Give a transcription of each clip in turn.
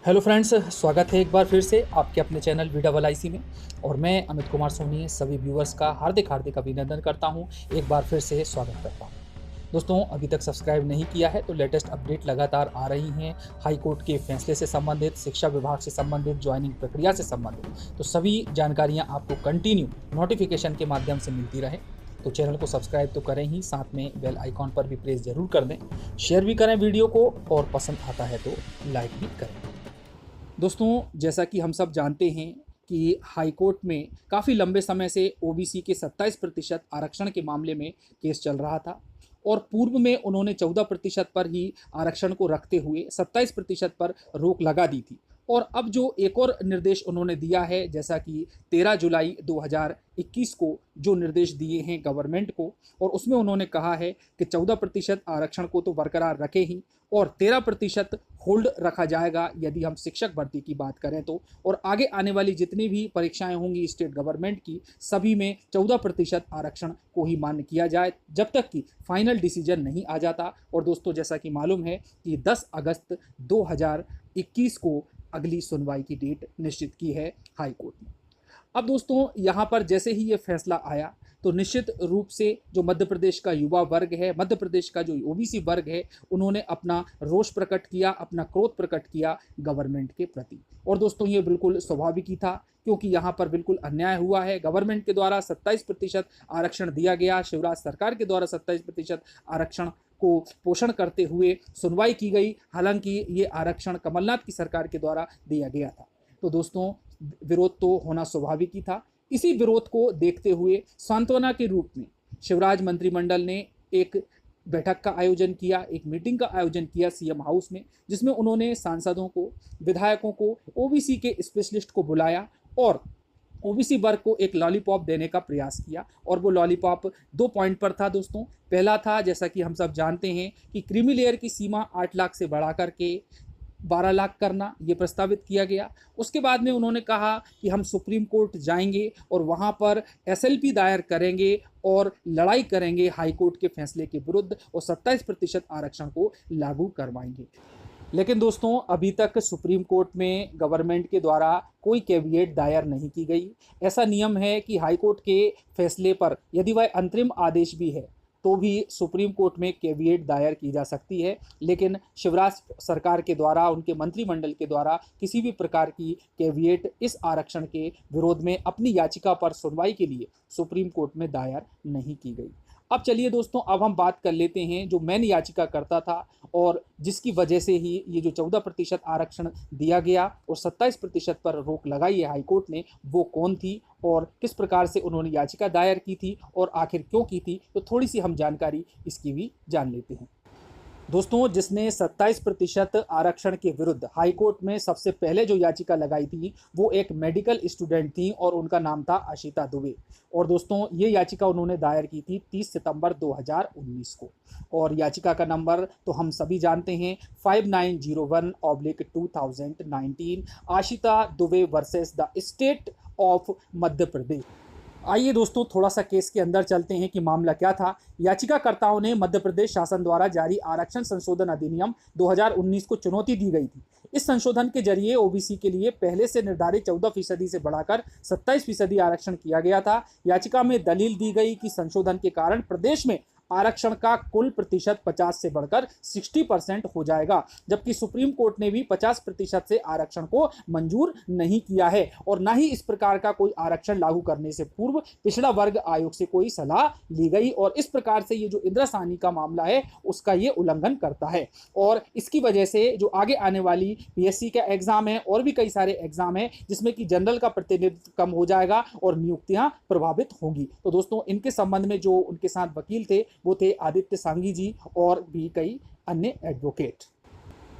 Hello friends, स्वागत है एक बार फिर से आपके अपने चैनल VIIC में। और मैं अमित कुमार सोनी सभी व्यूअर्स का हार्दिक हार्दिक अभिनंदन करता हूं, एक बार फिर से स्वागत करता हूं। दोस्तों, अभी तक सब्सक्राइब नहीं किया है तो लेटेस्ट अपडेट लगातार आ रही हैं हाई कोर्ट के फैसले से संबंधित, शिक्षा विभाग से संबंधित, ज्वाइनिंग प्रक्रिया से संबंधित। तो सभी जानकारियाँ आपको कंटिन्यू नोटिफिकेशन के माध्यम से मिलती रहे तो चैनल को सब्सक्राइब तो करें ही, साथ में बेल आइकॉन पर भी प्रेस जरूर कर दें, शेयर भी करें वीडियो को, और पसंद आता है तो लाइक भी करें। दोस्तों, जैसा कि हम सब जानते हैं कि हाई कोर्ट में काफ़ी लंबे समय से ओबीसी के 27% आरक्षण के मामले में केस चल रहा था, और पूर्व में उन्होंने 14% पर ही आरक्षण को रखते हुए 27% पर रोक लगा दी थी। और अब जो एक और निर्देश उन्होंने दिया है, जैसा कि 13 जुलाई 2021 को जो निर्देश दिए हैं गवर्नमेंट को, और उसमें उन्होंने कहा है कि 14% आरक्षण को तो बरकरार रखे ही, और 13% होल्ड रखा जाएगा यदि हम शिक्षक भर्ती की बात करें तो। और आगे आने वाली जितनी भी परीक्षाएं होंगी स्टेट गवर्नमेंट की, सभी में 14% आरक्षण को ही मान्य किया जाए जब तक कि फाइनल डिसीजन नहीं आ जाता। और दोस्तों, जैसा कि मालूम है कि 10 अगस्त 2021 को अगली सुनवाई की डेट निश्चित की है हाई कोर्ट ने। अब दोस्तों, यहाँ पर जैसे ही ये फैसला आया तो निश्चित रूप से जो मध्य प्रदेश का युवा वर्ग है, मध्य प्रदेश का जो ओबीसी वर्ग है, उन्होंने अपना रोष प्रकट किया, अपना क्रोध प्रकट किया गवर्नमेंट के प्रति। और दोस्तों, ये बिल्कुल स्वाभाविक ही था, क्योंकि यहाँ पर बिल्कुल अन्याय हुआ है। गवर्नमेंट के द्वारा 27% आरक्षण दिया गया, शिवराज सरकार के द्वारा 27% आरक्षण को पोषण करते हुए सुनवाई की गई, हालांकि ये आरक्षण कमलनाथ की सरकार के द्वारा दिया गया था। तो दोस्तों, विरोध तो होना स्वाभाविक ही था। इसी विरोध को देखते हुए सांत्वना के रूप में शिवराज मंत्रिमंडल ने एक बैठक का आयोजन किया, एक मीटिंग का आयोजन किया सीएम हाउस में, जिसमें उन्होंने सांसदों को, विधायकों को, ओबीसी के स्पेशलिस्ट को बुलाया और ओबीसी वर्ग को एक लॉलीपॉप देने का प्रयास किया। और वो लॉलीपॉप 2 पॉइंट पर था दोस्तों। पहला था, जैसा कि हम सब जानते हैं, कि क्रीमी लेयर की सीमा 8 लाख से बढ़ा करके 12 लाख करना, ये प्रस्तावित किया गया। उसके बाद में उन्होंने कहा कि हम सुप्रीम कोर्ट जाएंगे और वहाँ पर एसएलपी दायर करेंगे और लड़ाई करेंगे हाई कोर्ट के फैसले के विरुद्ध, और 27% आरक्षण को लागू करवाएंगे। लेकिन दोस्तों, अभी तक सुप्रीम कोर्ट में गवर्नमेंट के द्वारा कोई कैविएट दायर नहीं की गई। ऐसा नियम है कि हाई कोर्ट के फैसले पर यदि वह अंतरिम आदेश भी है तो भी सुप्रीम कोर्ट में कैविएट दायर की जा सकती है, लेकिन शिवराज सरकार के द्वारा, उनके मंत्रिमंडल के द्वारा किसी भी प्रकार की कैविएट इस आरक्षण के विरोध में अपनी याचिका पर सुनवाई के लिए सुप्रीम कोर्ट में दायर नहीं की गई। अब चलिए दोस्तों, अब हम बात कर लेते हैं जो मेन याचिका करता था और जिसकी वजह से ही ये जो 14% आरक्षण दिया गया और 27% पर रोक लगाई है हाई कोर्ट ने, वो कौन थी और किस प्रकार से उन्होंने याचिका दायर की थी और आखिर क्यों की थी। तो थोड़ी सी हम जानकारी इसकी भी जान लेते हैं। दोस्तों, जिसने 27% आरक्षण के विरुद्ध हाई कोर्ट में सबसे पहले जो याचिका लगाई थी, वो एक मेडिकल स्टूडेंट थी और उनका नाम था आशिता दुबे। और दोस्तों, ये याचिका उन्होंने दायर की थी 30 सितंबर 2019 को, और याचिका का नंबर तो हम सभी जानते हैं, 5901/2019, Ashita Dubey versus the state of Madhya Pradesh. आइए दोस्तों, थोड़ा सा केस के अंदर चलते हैं कि मामला क्या था। याचिकाकर्ताओं ने मध्य प्रदेश शासन द्वारा जारी आरक्षण संशोधन अधिनियम 2019 को चुनौती दी गई थी। इस संशोधन के जरिए ओबीसी के लिए पहले से निर्धारित 14% से बढ़ाकर 27% आरक्षण किया गया था। याचिका में दलील दी गई कि संशोधन के कारण प्रदेश में आरक्षण का कुल प्रतिशत 50 से बढ़कर 60% हो जाएगा, जबकि सुप्रीम कोर्ट ने भी 50% से आरक्षण को मंजूर नहीं किया है, और न ही इस प्रकार का कोई आरक्षण लागू करने से पूर्व पिछड़ा वर्ग आयोग से कोई सलाह ली गई। और इस प्रकार से ये जो इंदिरा साहनी का मामला है उसका ये उल्लंघन करता है, और इसकी वजह से जो आगे आने वाली पीएससी का एग्जाम है और भी कई सारे एग्जाम है जिसमें कि जनरल का प्रतिनिधित्व कम हो जाएगा और नियुक्तियां प्रभावित होंगी। तो दोस्तों, इनके संबंध में जो उनके साथ वकील थे वो थे आदित्य सांघी जी और भी कई अन्य एडवोकेट।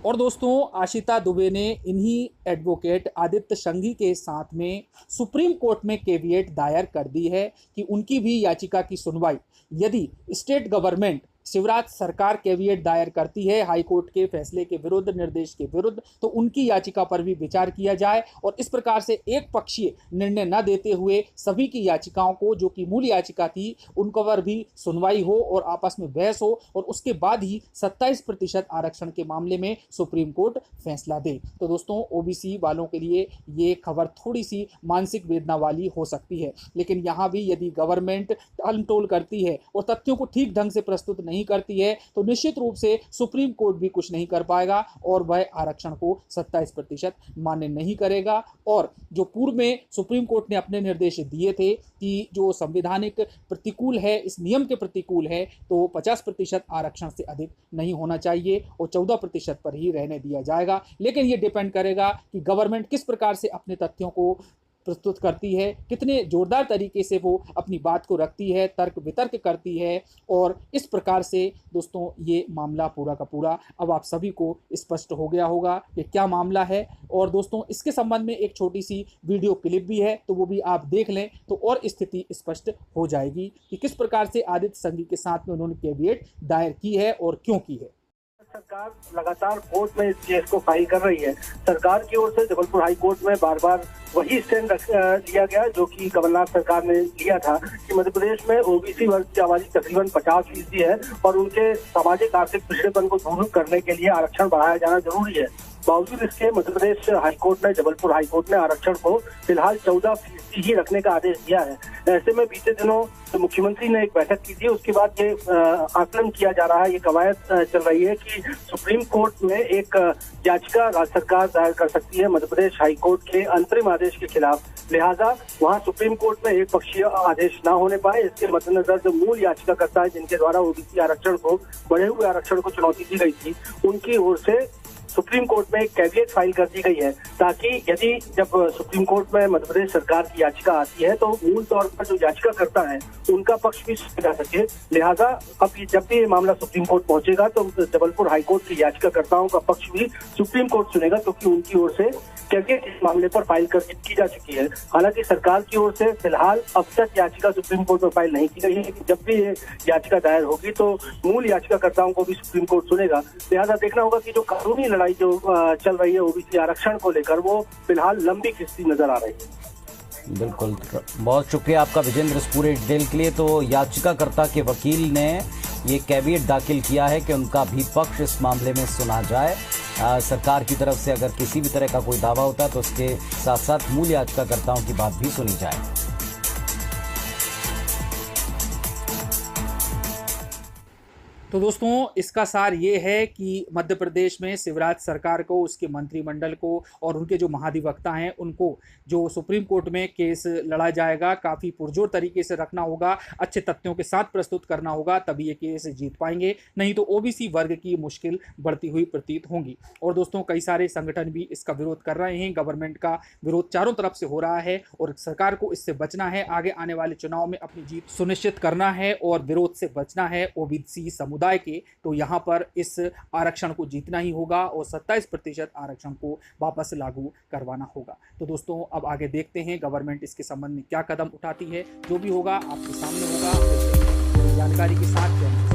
और दोस्तों, आशिता दुबे ने इन्हीं एडवोकेट आदित्य संघी के साथ में सुप्रीम कोर्ट में कैविएट दायर कर दी है कि उनकी भी याचिका की सुनवाई यदि स्टेट गवर्नमेंट शिवराज सरकार कैविएट दायर करती है हाईकोर्ट के फैसले के विरुद्ध, निर्देश के विरुद्ध, तो उनकी याचिका पर भी विचार किया जाए और इस प्रकार से एक पक्षीय निर्णय न देते हुए सभी की याचिकाओं को, जो कि मूल याचिका थी, उनका पर भी सुनवाई हो और आपस में बहस हो और उसके बाद ही 27% आरक्षण के मामले में सुप्रीम कोर्ट फैसला दे। तो दोस्तों, ओबीसी वालों के लिए ये खबर थोड़ी सी मानसिक वेदना वाली हो सकती है, लेकिन यहाँ भी यदि गवर्नमेंट टालमटोल करती है और तथ्यों को ठीक ढंग से प्रस्तुत नहीं करती है तो निश्चित रूप से सुप्रीम कोर्ट भी कुछ नहीं कर पाएगा और वह आरक्षण को 27% मान्य नहीं करेगा। और जो पूर्व में सुप्रीम कोर्ट ने अपने निर्देश दिए थे कि जो संवैधानिक प्रतिकूल है, इस नियम के प्रतिकूल है, तो 50% आरक्षण से अधिक नहीं होना चाहिए और 14% पर ही रहने दिया जाएगा। लेकिन ये डिपेंड करेगा कि गवर्नमेंट किस प्रकार से अपने तथ्यों को प्रस्तुत करती है, कितने जोरदार तरीके से वो अपनी बात को रखती है, तर्क वितर्क करती है। और इस प्रकार से दोस्तों ये मामला पूरा का पूरा अब आप सभी को स्पष्ट हो गया होगा कि क्या मामला है। और दोस्तों, इसके संबंध में एक छोटी सी वीडियो क्लिप भी है, तो वो भी आप देख लें तो और स्थिति स्पष्ट हो जाएगी कि किस प्रकार से आदित्य संघी के साथ में उन्होंने कैविएट दायर की है और क्यों की है। सरकार लगातार कोर्ट में इस केस को फाइल कर रही है। सरकार की ओर से जबलपुर हाई कोर्ट में बार बार वही स्टैंड लिया गया जो कि कमलनाथ सरकार ने लिया था कि मध्य प्रदेश में ओबीसी वर्ग की आबादी तकरीबन 50% है और उनके सामाजिक आर्थिक पिछड़ेपन को दूर करने के लिए आरक्षण बढ़ाया जाना जरूरी है। बावजूद इसके मध्य प्रदेश हाईकोर्ट ने, जबलपुर हाईकोर्ट ने आरक्षण को फिलहाल 14% ही रखने का आदेश दिया है। ऐसे में बीते दिनों तो मुख्यमंत्री ने एक बैठक की थी, उसके बाद ये आकलन किया जा रहा है, ये कवायद चल रही है कि सुप्रीम कोर्ट में एक याचिका राज्य सरकार दायर कर सकती है मध्य प्रदेश हाईकोर्ट के अंतरिम आदेश के खिलाफ। लिहाजा वहां सुप्रीम कोर्ट में एक पक्षीय आदेश न होने पाए, इसके मद्देनजर जो मूल याचिकाकर्ता है जिनके द्वारा ओबीसी आरक्षण को, बढ़े हुए आरक्षण को चुनौती दी गई थी, उनकी ओर से सुप्रीम कोर्ट में एक कैविएट फाइल कर दी गई है ताकि यदि जब सुप्रीम कोर्ट में मध्य प्रदेश सरकार की याचिका आती है तो मूल तौर पर जो याचिका करता है उनका पक्ष भी सुना जा सके। लिहाजा अब जब भी ये मामला सुप्रीम कोर्ट पहुंचेगा तो जबलपुर हाईकोर्ट की याचिकाकर्ताओं का पक्ष भी सुप्रीम कोर्ट सुनेगा, क्योंकि उनकी ओर से कैविएट इस मामले पर फाइल की जा चुकी है। हालांकि सरकार की ओर से फिलहाल अब तक याचिका सुप्रीम कोर्ट में फाइल नहीं की गई है। जब भी ये याचिका दायर होगी तो मूल याचिकाकर्ताओं को भी सुप्रीम कोर्ट सुनेगा। लिहाजा देखना होगा कि जो कानूनी लड़ाई जो चल रही है ओबीसी आरक्षण को लेकर, वो फिलहाल लंबी खिंचती नजर आ रही है। बिल्कुल, बहुत शुक्रिया आपका विजेंद्र इस पूरे डिटेल के लिए। तो याचिकाकर्ता के वकील ने ये कैविएट दाखिल किया है कि उनका भी पक्ष इस मामले में सुना जाए। सरकार की तरफ से अगर किसी भी तरह का कोई दावा होता है तो उसके साथ साथ मूल याचिकाकर्ताओं की बात भी सुनी जाए। तो दोस्तों, इसका सार ये है कि मध्य प्रदेश में शिवराज सरकार को, उसके मंत्रिमंडल को और उनके जो महाधिवक्ता हैं उनको जो सुप्रीम कोर्ट में केस लड़ा जाएगा काफ़ी पुरजोर तरीके से रखना होगा, अच्छे तथ्यों के साथ प्रस्तुत करना होगा, तभी ये केस जीत पाएंगे, नहीं तो ओबीसी वर्ग की मुश्किल बढ़ती हुई प्रतीत होंगी। और दोस्तों, कई सारे संगठन भी इसका विरोध कर रहे हैं, गवर्नमेंट का विरोध चारों तरफ से हो रहा है और सरकार को इससे बचना है, आगे आने वाले चुनाव में अपनी जीत सुनिश्चित करना है और विरोध से बचना है ओबीसी समुदाय के। तो यहाँ पर इस आरक्षण को जीतना ही होगा और 27% आरक्षण को वापस लागू करवाना होगा। तो दोस्तों, अब आगे देखते हैं गवर्नमेंट इसके संबंध में क्या कदम उठाती है। जो भी होगा आपके सामने होगा। जानकारी के साथ